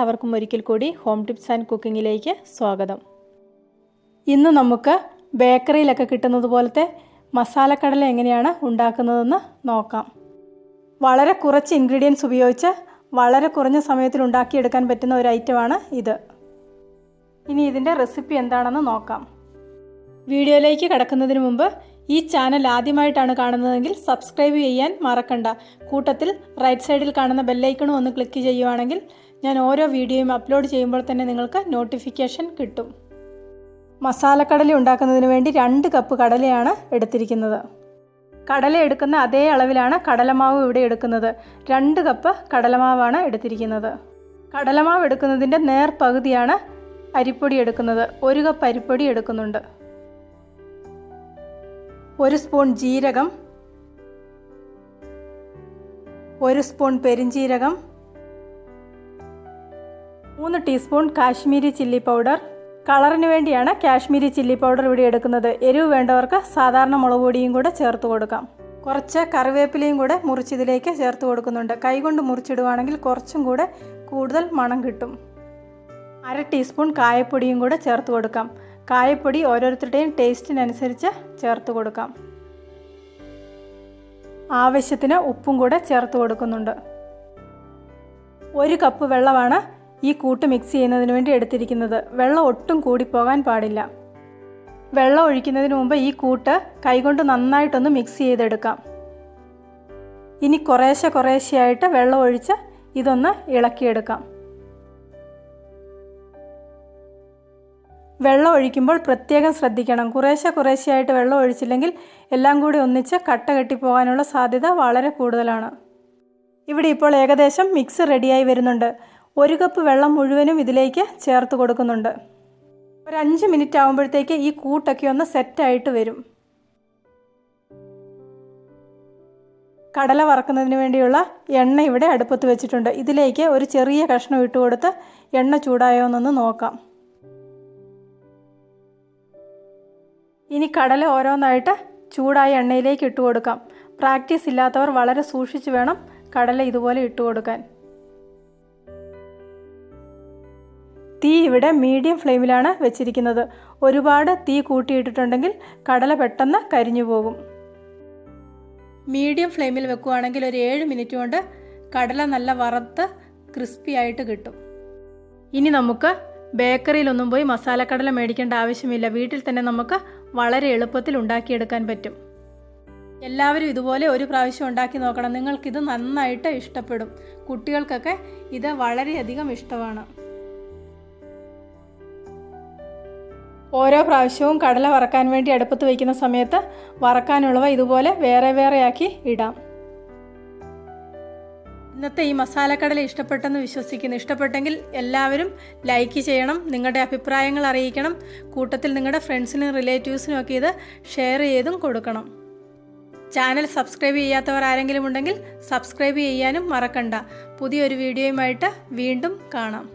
എല്ലാവർക്കും ഒരിക്കൽ കൂടി ഹോം ടിപ്സ് ആൻഡ് കുക്കിങ്ങിലേക്ക് സ്വാഗതം. ഇന്ന് നമുക്ക് ബേക്കറിയിലൊക്കെ കിട്ടുന്നത് പോലത്തെ മസാലക്കടല എങ്ങനെയാണ് ഉണ്ടാക്കുന്നതെന്ന് നോക്കാം. വളരെ കുറച്ച് ഇൻഗ്രീഡിയൻസ് ഉപയോഗിച്ച് വളരെ കുറഞ്ഞ സമയത്തിൽ ഉണ്ടാക്കിയെടുക്കാൻ പറ്റുന്ന ഒരു ഐറ്റമാണ് ഇത്. ഇനി ഇതിൻ്റെ റെസിപ്പി എന്താണെന്ന് നോക്കാം. വീഡിയോയിലേക്ക് കടക്കുന്നതിന് മുമ്പ് ഈ ചാനൽ ആദ്യമായിട്ടാണ് കാണുന്നതെങ്കിൽ സബ്സ്ക്രൈബ് ചെയ്യാൻ മറക്കണ്ട. കൂട്ടത്തിൽ റൈറ്റ് സൈഡിൽ കാണുന്ന ബെല്ലൈക്കണും ഒന്ന് ക്ലിക്ക് ചെയ്യുവാണെങ്കിൽ ഞാൻ ഓരോ വീഡിയോയും അപ്ലോഡ് ചെയ്യുമ്പോൾ തന്നെ നിങ്ങൾക്ക് നോട്ടിഫിക്കേഷൻ കിട്ടും. മസാലക്കടല ഉണ്ടാക്കുന്നതിന് വേണ്ടി 2 കപ്പ് കടലയാണ് എടുത്തിരിക്കുന്നത്. കടല എടുക്കുന്ന അതേ അളവിലാണ് കടലമാവ് ഇവിടെ എടുക്കുന്നത്. 2 കപ്പ് കടലമാവാണ് എടുത്തിരിക്കുന്നത്. കടലമാവ് എടുക്കുന്നതിൻ്റെ നേർ പകുതിയാണ് അരിപ്പൊടി എടുക്കുന്നത്. 1 കപ്പ് അരിപ്പൊടി എടുക്കുന്നുണ്ട്. 1 സ്പൂൺ ജീരകം, 1 സ്പൂൺ പെരിഞ്ജീരകം, 3 ടീസ്പൂൺ കാശ്മീരി ചില്ലി പൗഡർ. കളറിന് വേണ്ടിയാണ് കാശ്മീരി ചില്ലി പൗഡർ ഇവിടെ എടുക്കുന്നത്. എരിവ് വേണ്ടവർക്ക് സാധാരണ മുളക് പൊടിയും കൂടെ ചേർത്ത് കൊടുക്കാം. കുറച്ച് കറിവേപ്പിലയും കൂടെ മുറിച്ചിതിലേക്ക് ചേർത്ത് കൊടുക്കുന്നുണ്ട്. കൈകൊണ്ട് മുറിച്ചിടുവാണെങ്കിൽ കുറച്ചും കൂടെ കൂടുതൽ മണം കിട്ടും. 1/2 ടീസ്പൂൺ കായപ്പൊടിയും കൂടെ ചേർത്ത് കൊടുക്കാം. കായപ്പൊടി ഓരോരുത്തരുടെയും ടേസ്റ്റിനനുസരിച്ച് ചേർത്ത് കൊടുക്കാം. ആവശ്യത്തിന് ഉപ്പും കൂടെ ചേർത്ത് കൊടുക്കുന്നുണ്ട്. 1 കപ്പ് വെള്ളമാണ് ഈ കൂട്ട് മിക്സ് ചെയ്യുന്നതിന് വേണ്ടി എടുത്തിരിക്കുന്നത്. വെള്ളം ഒട്ടും കൂടിപ്പോകാൻ പാടില്ല. വെള്ളം ഒഴിക്കുന്നതിന് മുമ്പ് ഈ കൂട്ട് കൈകൊണ്ട് നന്നായിട്ടൊന്ന് മിക്സ് ചെയ്തെടുക്കാം. ഇനി കുറേശ്ശെയായിട്ട് വെള്ളം ഒഴിച്ച് ഇതൊന്ന് ഇളക്കിയെടുക്കാം. വെള്ളം ഒഴിക്കുമ്പോൾ പ്രത്യേകം ശ്രദ്ധിക്കണം. കുറേശ്ശെയായിട്ട് വെള്ളം ഒഴിച്ചില്ലെങ്കിൽ എല്ലാം കൂടി ഒന്നിച്ച് കട്ട കെട്ടിപ്പോകാനുള്ള സാധ്യത വളരെ കൂടുതലാണ്. ഇവിടെ ഇപ്പോൾ ഏകദേശം മിക്സ് റെഡിയായി വരുന്നുണ്ട്. 1 കപ്പ് വെള്ളം മുഴുവനും ഇതിലേക്ക് ചേർത്ത് കൊടുക്കുന്നുണ്ട്. ഒരു 5 മിനിറ്റ് ആകുമ്പോഴത്തേക്ക് ഈ കൂട്ടൊക്കെ ഒന്ന് സെറ്റായിട്ട് വരും. കടല വറക്കുന്നതിന് വേണ്ടിയുള്ള എണ്ണ ഇവിടെ അടുപ്പത്ത് വെച്ചിട്ടുണ്ട്. ഇതിലേക്ക് ഒരു ചെറിയ കഷ്ണം ഇട്ട് കൊടുത്ത് എണ്ണ ചൂടായോ എന്നൊന്ന് നോക്കാം. ഇനി കടല ഓരോന്നായിട്ട് ചൂടായ എണ്ണയിലേക്ക് ഇട്ട് കൊടുക്കാം. പ്രാക്ടീസ് ഇല്ലാത്തവർ വളരെ സൂക്ഷിച്ച് വേണം കടല ഇതുപോലെ ഇട്ട് കൊടുക്കാൻ. തീ ഇവിടെ മീഡിയം ഫ്ലെയിമിലാണ് വെച്ചിരിക്കുന്നത്. ഒരുപാട് തീ കൂട്ടിയിട്ടിട്ടുണ്ടെങ്കിൽ കടല പെട്ടെന്ന് കരിഞ്ഞു പോകും. മീഡിയം ഫ്ലെയിമിൽ വെക്കുകയാണെങ്കിൽ ഒരു 7 മിനിറ്റ് കൊണ്ട് കടല നല്ല വറുത്ത് ക്രിസ്പി ആയിട്ട് കിട്ടും. ഇനി നമുക്ക് ബേക്കറിയിലൊന്നും പോയി മസാലക്കടല മേടിക്കേണ്ട ആവശ്യമില്ല. വീട്ടിൽ തന്നെ നമുക്ക് വളരെ എളുപ്പത്തിൽ ഉണ്ടാക്കിയെടുക്കാൻ പറ്റും. എല്ലാവരും ഇതുപോലെ ഒരു പ്രാവശ്യം ഉണ്ടാക്കി നോക്കണം. നിങ്ങൾക്കിത് നന്നായിട്ട് ഇഷ്ടപ്പെടും. കുട്ടികൾക്കൊക്കെ ഇത് വളരെയധികം ഇഷ്ടമാണ്. ഓരോ പ്രാവശ്യവും കടല വറക്കാൻ വേണ്ടി അടുപ്പത്ത് വയ്ക്കുന്ന സമയത്ത് വറക്കാനുള്ളവ ഇതുപോലെ വേറെയാക്കി ഇടാം. ഇന്നത്തെ ഈ മസാലക്കടല ഇഷ്ടപ്പെട്ടെന്ന് വിശ്വസിക്കുന്നു. ഇഷ്ടപ്പെട്ടെങ്കിൽ എല്ലാവരും ലൈക്ക് ചെയ്യണം. നിങ്ങളുടെ അഭിപ്രായങ്ങൾ അറിയിക്കണം. കൂട്ടത്തിൽ നിങ്ങളുടെ ഫ്രണ്ട്സിനും റിലേറ്റീവ്സിനും ഒക്കെ ഇത് ഷെയർ ചെയ്തും കൊടുക്കണം. ചാനൽ സബ്സ്ക്രൈബ് ചെയ്യാത്തവർ ആരെങ്കിലും ഉണ്ടെങ്കിൽ സബ്സ്ക്രൈബ് ചെയ്യാനും മറക്കണ്ട. പുതിയൊരു വീഡിയോയുമായിട്ട് വീണ്ടും കാണാം.